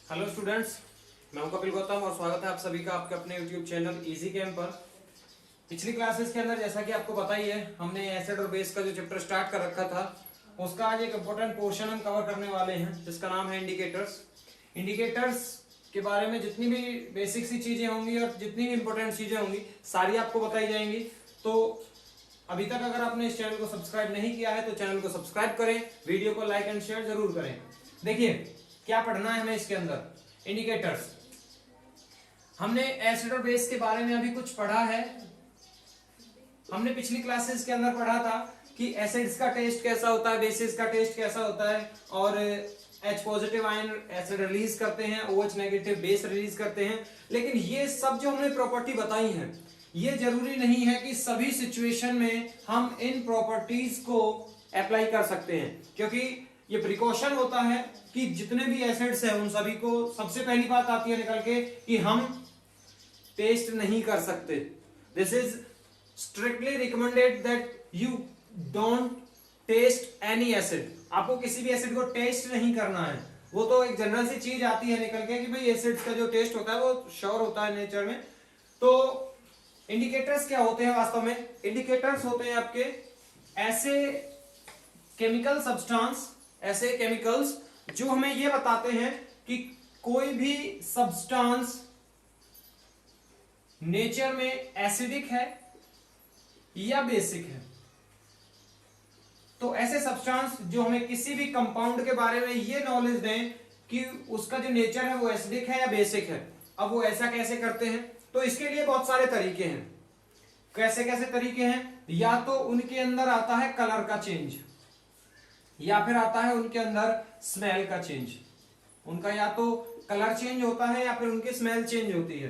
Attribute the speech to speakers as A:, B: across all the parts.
A: Hello students, मैं हूं कपिल गौतम और स्वागत है आप सभी का आपके अपने यूट्यूब चैनल इजी केम पर। पिछली क्लासेस के अंदर जैसा कि आपको पता ही है, हमने एसिड और बेस का जो चैप्टर स्टार्ट कर रखा था उसका आज एक इम्पोर्टेंट पोर्शन हम कवर करने वाले हैं जिसका नाम है इंडिकेटर्स। इंडिकेटर्स के बारे में जितनी भी बेसिक सी चीजें होंगी और जितनी भी इंपॉर्टेंट चीजें होंगी सारी आपको बताई जाएंगी। तो अभी तक अगर आपने इस चैनल को सब्सक्राइब नहीं किया है तो चैनल को सब्सक्राइब करें, वीडियो को लाइक एंड शेयर जरूर करें। देखिए क्या पढ़ना है हमें इसके अंदर। इंडिकेटर्स, हमने एसिड और बेस के बारे में अभी कुछ पढ़ा है। हमने पिछली क्लासेस के अंदर पढ़ा था कि एसिड्स का टेस्ट कैसा होता है, बेसिस का टेस्ट कैसा होता है, और H positive ion acid release करते हैं, OH नेगेटिव बेस रिलीज करते हैं। लेकिन ये सब जो हमने प्रॉपर्टी बताई हैं, ये जरूरी नहीं है कि सभी सिचुएशन में हम इन प्रॉपर्टीज को अप्लाई कर सकते हैं, क्योंकि ये प्रिकॉशन होता है कि जितने भी एसिड्स हैं उन सभी को सबसे पहली बात आती है निकल के कि हम टेस्ट नहीं कर सकते। This is strictly recommended that you don't test any acid. आपको किसी भी एसिड को टेस्ट नहीं करना है। वो तो एक जनरल सी चीज आती है निकल के कि भाई एसिड्स का जो टेस्ट होता है वो श्योर होता है नेचर में। तो इंडिकेटर्स क्या होते हैं वास्तव में? इंडिकेटर्स होते हैं आपके ऐसे केमिकल सब्सटेंस, ऐसे केमिकल्स जो हमें ये बताते हैं कि कोई भी सब्सटेंस नेचर में एसिडिक है या बेसिक है। तो ऐसे सब्सटेंस जो हमें किसी भी कंपाउंड के बारे में ये नॉलेज दें कि उसका जो नेचर है वो एसिडिक है या बेसिक है। अब वो ऐसा कैसे करते हैं? तो इसके लिए बहुत सारे तरीके हैं। कैसे कैसे तरीके हैं? या तो उनके अंदर आता है कलर का चेंज, या फिर आता है उनके अंदर स्मेल का चेंज। उनका या तो कलर चेंज होता है या फिर उनकी स्मेल चेंज होती है।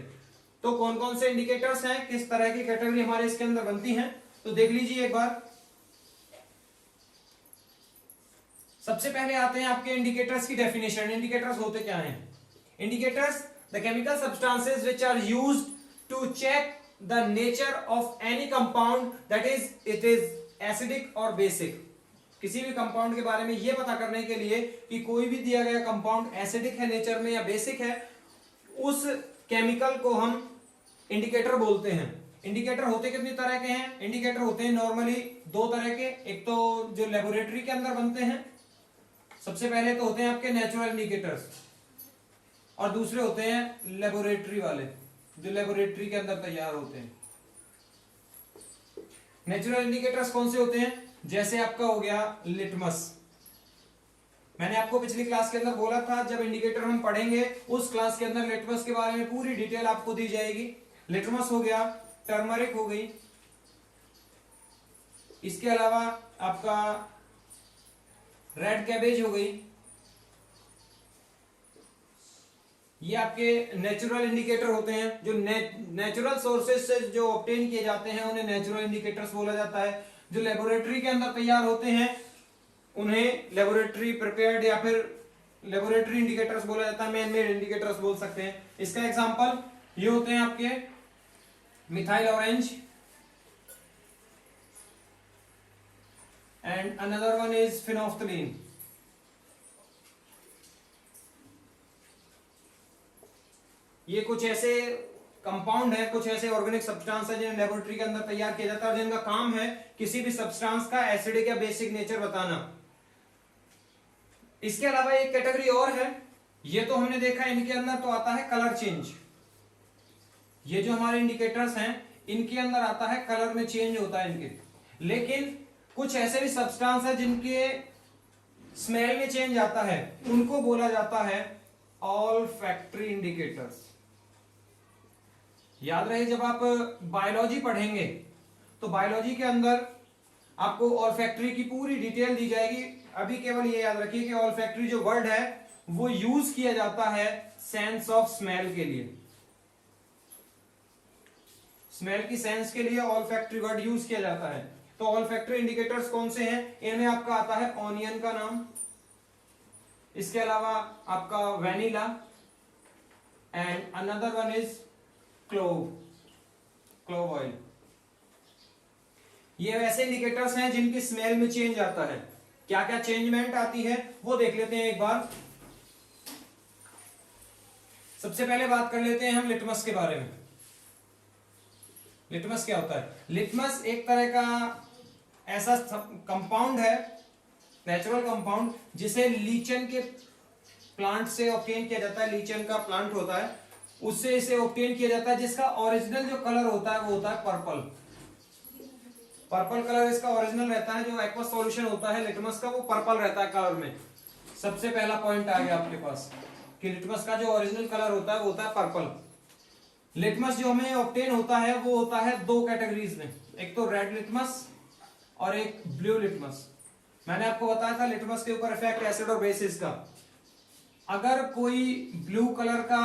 A: तो कौन कौन से इंडिकेटर्स हैं, किस तरह की कैटेगरी हमारे इसके अंदर बनती हैं, तो देख लीजिए एक बार। सबसे पहले आते हैं आपके इंडिकेटर्स की डेफिनेशन। इंडिकेटर्स होते क्या हैं? Indicators the chemical substances which are used to check the nature of any compound that is it is acidic और बेसिक। किसी भी कंपाउंड के बारे में यह पता करने के लिए कि कोई भी दिया गया कंपाउंड एसिडिक है नेचर में या बेसिक है, उस केमिकल को हम इंडिकेटर बोलते हैं। इंडिकेटर होते कितनी तरह के हैं? इंडिकेटर होते हैं नॉर्मली दो तरह के। एक तो जो लेबोरेटरी के अंदर बनते हैं, सबसे पहले तो होते हैं आपके नेचुरल इंडिकेटर्स, और दूसरे होते हैं लेबोरेटरी वाले जो लेबोरेटरी के अंदर तैयार होते हैं। नेचुरल इंडिकेटर्स कौन से होते हैं? जैसे आपका हो गया लिटमस। मैंने आपको पिछली क्लास के अंदर बोला था जब इंडिकेटर हम पढ़ेंगे उस क्लास के अंदर लिटमस के बारे में पूरी डिटेल आपको दी जाएगी। लिटमस हो गया, टर्मरिक हो गई, इसके अलावा आपका रेड कैबेज हो गई। ये आपके नेचुरल इंडिकेटर होते हैं जो नेचुरल सोर्सेज से जो ऑब्टेन किए जाते हैं उन्हें नेचुरल इंडिकेटर्स बोला जाता है। जो लेबोरेटरी के अंदर तैयार होते हैं उन्हें लेबोरेटरी प्रिपेयर्ड या फिर लेबोरेटरी इंडिकेटर्स बोला जाता है, मैन मेड इंडिकेटर्स बोल सकते हैं। इसका एग्जांपल ये होते हैं आपके methyl orange and another one is phenolphthalein. ये कुछ ऐसे कंपाउंड है, कुछ ऐसे ऑर्गेनिक सब्सटेंस है जिन्हें लेबोरेटरी के अंदर तैयार किया जाता है और जिनका काम है किसी भी सब्सटेंस का एसिडिक या बेसिक नेचर बताना। इसके अलावा एक कैटेगरी और है, ये तो हमने देखा इनके अंदर तो आता है कलर चेंज। ये जो हमारे इंडिकेटर्स हैं इनके अंदर आता है कलर में चेंज होता है इनके। लेकिन कुछ ऐसे भी सब्सटेंस है जिनके स्मेल में चेंज आता है, उनको बोला जाता है ऑल्फैक्टरी इंडिकेटर्स। याद रहे जब आप बायोलॉजी पढ़ेंगे तो बायोलॉजी के अंदर आपको ऑल्फैक्टरी की पूरी डिटेल दी जाएगी। अभी केवल ये याद रखिए कि ऑल्फैक्टरी जो वर्ड है वो यूज किया जाता है सेंस ऑफ स्मेल के लिए। स्मेल की सेंस के लिए ऑल्फैक्टरी वर्ड यूज किया जाता है। तो ऑल्फैक्टरी इंडिकेटर्स कौन से हैं? इनमें आपका आता है ऑनियन का नाम, इसके अलावा आपका vanilla and another one is clove oil. ये वैसे इंडिकेटर्स हैं जिनकी स्मेल में चेंज आता है। क्या क्या चेंजमेंट आती है वो देख लेते हैं एक बार। सबसे पहले बात कर लेते हैं हम लिटमस के बारे में। लिटमस क्या होता है? लिटमस एक तरह का ऐसा कंपाउंड है, नेचुरल कंपाउंड, जिसे लीचन के प्लांट से ऑब्टेन किया जाता है। लीचन का प्लांट होता है, उससे इसे ऑब्टेन किया जाता है, जिसका ओरिजिनल जो कलर होता है वो होता है पर्पल। पर्पल कलर इसका ओरिजिनल रहता है। जो एक्वस सॉल्यूशन होता है लिटमस का वो पर्पल रहता है कलर में। सबसे पहला पॉइंट आ गया आपके पास कि लिटमस का जो ओरिजिनल कलर होता है वो होता है पर्पल। लिटमस जो हमें ऑब्टेन होता है वो होता है दो कैटेगरीज में, एक तो रेड लिटमस और एक ब्लू लिटमस। मैंने आपको बताया था लिटमस के ऊपर इफेक्ट एसिड और बेसिस का। अगर कोई ब्लू कलर का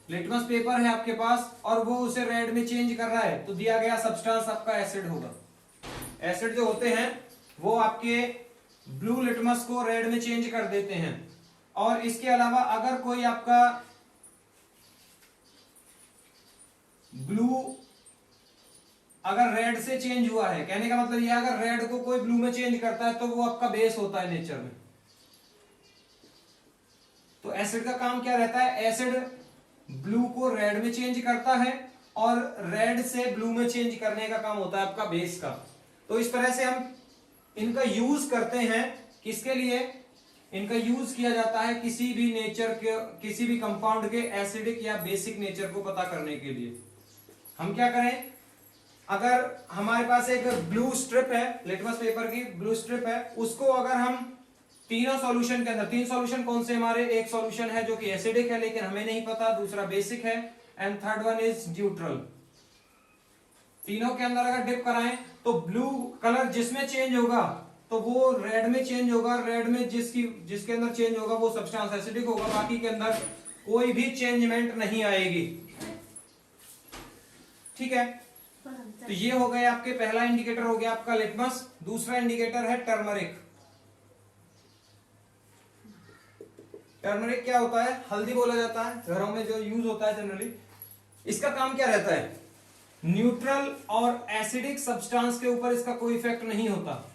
A: लिटमस पेपर है आपके पास और वो उसे रेड में चेंज कर रहा है तो दिया गया सब्सटेंस आपका एसिड होगा। एसिड जो होते हैं वो आपके ब्लू लिटमस को रेड में चेंज कर देते हैं। और इसके अलावा अगर कोई आपका ब्लू अगर रेड से चेंज हुआ है, कहने का मतलब यह अगर रेड को कोई ब्लू में चेंज करता है तो वो आपका बेस होता है नेचर में। तो एसिड का काम क्या रहता है? एसिड ब्लू को रेड में चेंज करता है और रेड से ब्लू में चेंज करने का काम होता है आपका बेस का। तो इस तरह से हम इनका यूज करते हैं। किसके लिए इनका यूज किया जाता है? किसी भी नेचर के, किसी भी कंपाउंड के एसिडिक या बेसिक नेचर को पता करने के लिए। हम क्या करें, अगर हमारे पास एक ब्लू स्ट्रिप है, लिटमस पेपर की ब्लू स्ट्रिप है, उसको अगर हम तीनों सॉल्यूशन के अंदर, तीन सॉल्यूशन कौन से हमारे, एक सॉल्यूशन है जो कि एसिडिक है लेकिन हमें नहीं पता, दूसरा बेसिक है and third one is neutral. तीनों के अंदर अगर डिप कराएं तो ब्लू कलर जिसमें चेंज होगा तो वो रेड में चेंज होगा। रेड में जिसके अंदर चेंज होगा वो सब्सटेंस एसिडिक होगा, बाकी के अंदर कोई भी चेंजमेंट नहीं आएगी। ठीक है, तो ये हो गए आपके, पहला इंडिकेटर हो गया आपका लिटमस। दूसरा इंडिकेटर है टर्मरिक। टर्मरिक क्या होता है? हल्दी बोला जाता है, घरों में जो यूज होता है जनरली। इसका काम क्या रहता है? न्यूट्रल और एसिडिक सब्सटेंस के ऊपर इसका कोई इफेक्ट नहीं होता।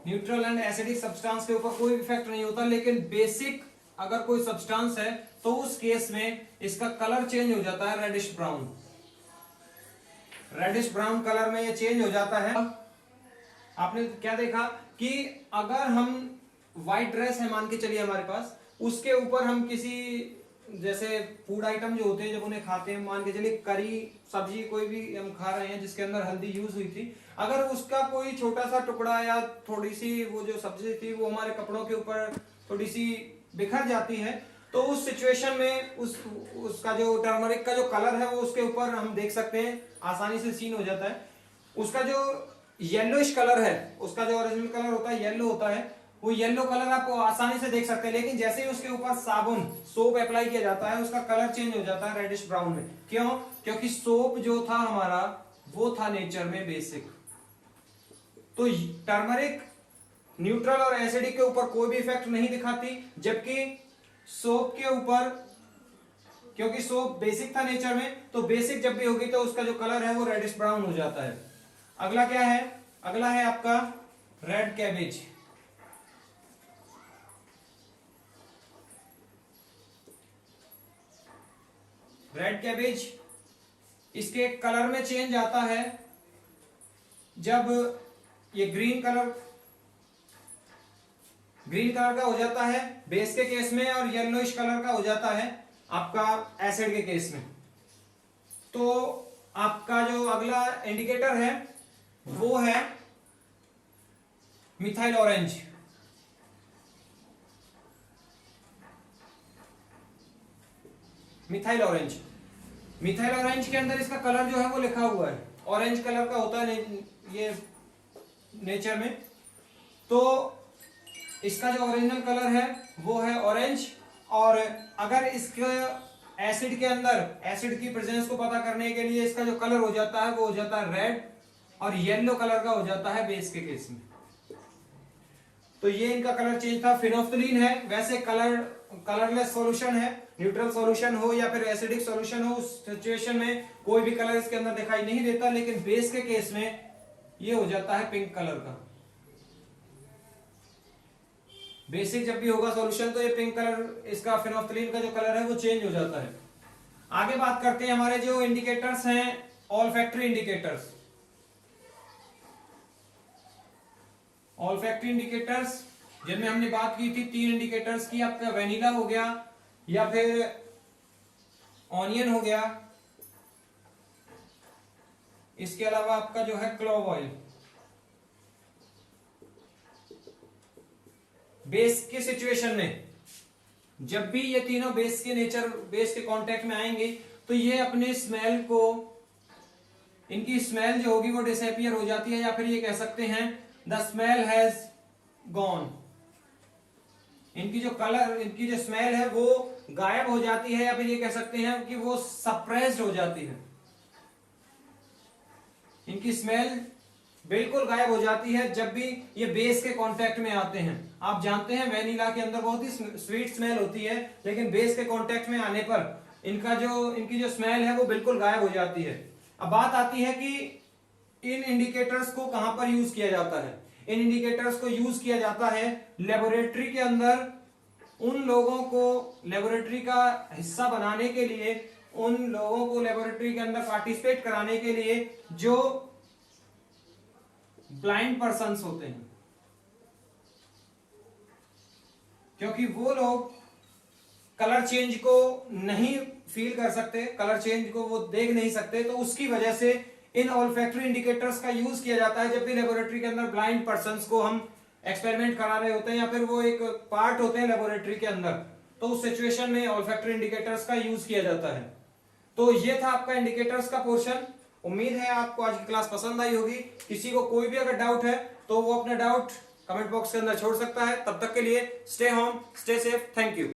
A: न्यूट्रल एंड एसिडिक सब्सटेंस के ऊपर कोई इफेक्ट नहीं होता, लेकिन बेसिक अगर कोई सब्सटेंस है तो उस केस में इसका कलर चेंज हो जाता है, reddish brown. Reddish brown colour में ये चेंज हो जाता है। आपने क्या देखा कि अगर हम व्हाइट ड्रेस है मान के चलिए हमारे पास, उसके ऊपर हम किसी जैसे फूड आइटम जो होते हैं जब उन्हें खाते हैं, मान के चलिए करी सब्जी कोई भी हम खा रहे हैं जिसके अंदर हल्दी यूज हुई थी, अगर उसका कोई छोटा सा टुकड़ा या थोड़ी सी वो जो सब्जी थी वो हमारे कपड़ों के ऊपर थोड़ी सी बिखर जाती है, तो उस सिचुएशन में उसका जो टर्मरिक का जो कलर है वो उसके ऊपर हम देख सकते हैं, आसानी से सीन हो जाता है। उसका जो येलोइश कलर है, उसका जो ओरिजिनल कलर होता है येलो होता है, वो येलो कलर आप आसानी से देख सकते हैं। लेकिन जैसे ही उसके ऊपर साबुन सोप अप्लाई किया जाता है उसका कलर चेंज हो जाता है रेडिश ब्राउन में। क्यों? क्योंकि सोप जो था हमारा वो था नेचर में बेसिक। तो टर्मरिक न्यूट्रल और एसिडिक के ऊपर कोई भी इफेक्ट नहीं दिखाती, जबकि सोप के ऊपर, क्योंकि सोप बेसिक था नेचर में, तो बेसिक जब भी होगी तो उसका जो कलर है वो रेडिश ब्राउन हो जाता है। अगला क्या है? अगला है आपका रेड कैबेज। रेड कैबेज इसके कलर में चेंज आता है जब ये ग्रीन कलर का हो जाता है बेस के केस में, और येलोइश कलर का हो जाता है आपका एसिड के केस में। तो आपका जो अगला इंडिकेटर है वो है methyl orange. Methyl orange, methyl orange के अंदर इसका कलर जो है वो लिखा हुआ है, ऑरेंज कलर का होता है ये नेचर में। तो इसका जो ओरिजिनल कलर है वो है ऑरेंज, और अगर इसके एसिड के अंदर एसिड की प्रेजेंस को पता करने के लिए इसका जो कलर हो जाता है वो हो जाता है रेड, और येलो कलर का हो जाता है बेस के केस में। तो ये इनका कलर चेंज था। फिनोफ्थलीन है, वैसे कलरलेस सॉल्यूशन है, न्यूट्रल सॉल्यूशन हो या फिर एसिडिक सॉल्यूशन हो, उस सिचुएशन में कोई भी कलर इसके अंदर दिखाई नहीं देता, लेकिन बेस के केस में ये हो जाता है पिंक कलर का। बेसिक जब भी होगा सॉल्यूशन तो ये पिंक कलर, इसका फेनोल्फथालीन का जो कलर है वो चेंज हो जाता है। आगे बात करते हैं हमारे जो इंडिकेटर्स हैं, ऑल्फैक्टरी इंडिकेटर्स। ऑल्फैक्टरी इंडिकेटर्स जिनमें हमने बात की थी 3 इंडिकेटर्स की, आपका वेनिला हो गया या फिर ऑनियन हो गया, इसके अलावा आपका जो है क्लोव ऑयल। बेस के सिचुएशन में जब भी ये तीनों बेस के कांटेक्ट में आएंगे तो ये अपने स्मेल को, इनकी स्मेल जो होगी वो डिसअपियर हो जाती है, या फिर ये कह सकते हैं द स्मेल हैज गॉन। इनकी जो स्मेल है वो गायब हो जाती है, या फिर ये कह सकते हैं कि वो सप्रेस्ड हो जाती है। इनकी स्मेल बिल्कुल गायब हो जाती है जब भी ये बेस के कांटेक्ट में आते हैं। आप जानते हैं वेनिला के अंदर बहुत ही स्वीट स्मेल होती है, लेकिन बेस के कांटेक्ट में आने पर इनकी जो स्मेल है वो बिल्कुल गायब हो जाती है। अब बात आती है कि इन इंडिकेटर्स को कहां पर यूज किया जाता है। इन इंडिकेटर्स को यूज किया जाता है लेबोरेटरी के अंदर, उन लोगों को लेबोरेटरी का हिस्सा बनाने के लिए, उन लोगों को लेबोरेटरी के अंदर पार्टिसिपेट कराने के लिए जो ब्लाइंड पर्सन्स होते हैं, क्योंकि वो लोग कलर चेंज को नहीं फील कर सकते, कलर चेंज को वो देख नहीं सकते, तो उसकी वजह से इन ऑल्फैक्टरी इंडिकेटर्स का यूज किया जाता है जब भी लेबोरेटरी के अंदर ब्लाइंड पर्सन्स को हम एक्सपेरिमेंट करा रहे होते हैं या फिर वो एक पार्ट होते हैं लेबोरेटरी के अंदर, तो उस सिचुएशन में ऑल्फैक्टरी इंडिकेटर्स का यूज किया जाता है। तो ये था आपका इंडिकेटर्स का पोर्शन। उम्मीद है आपको आज की क्लास पसंद आई होगी। किसी को कोई भी अगर डाउट है तो वो अपना डाउट कमेंट बॉक्स के अंदर छोड़ सकता है। तब तक के लिए stay home, stay safe, thank you.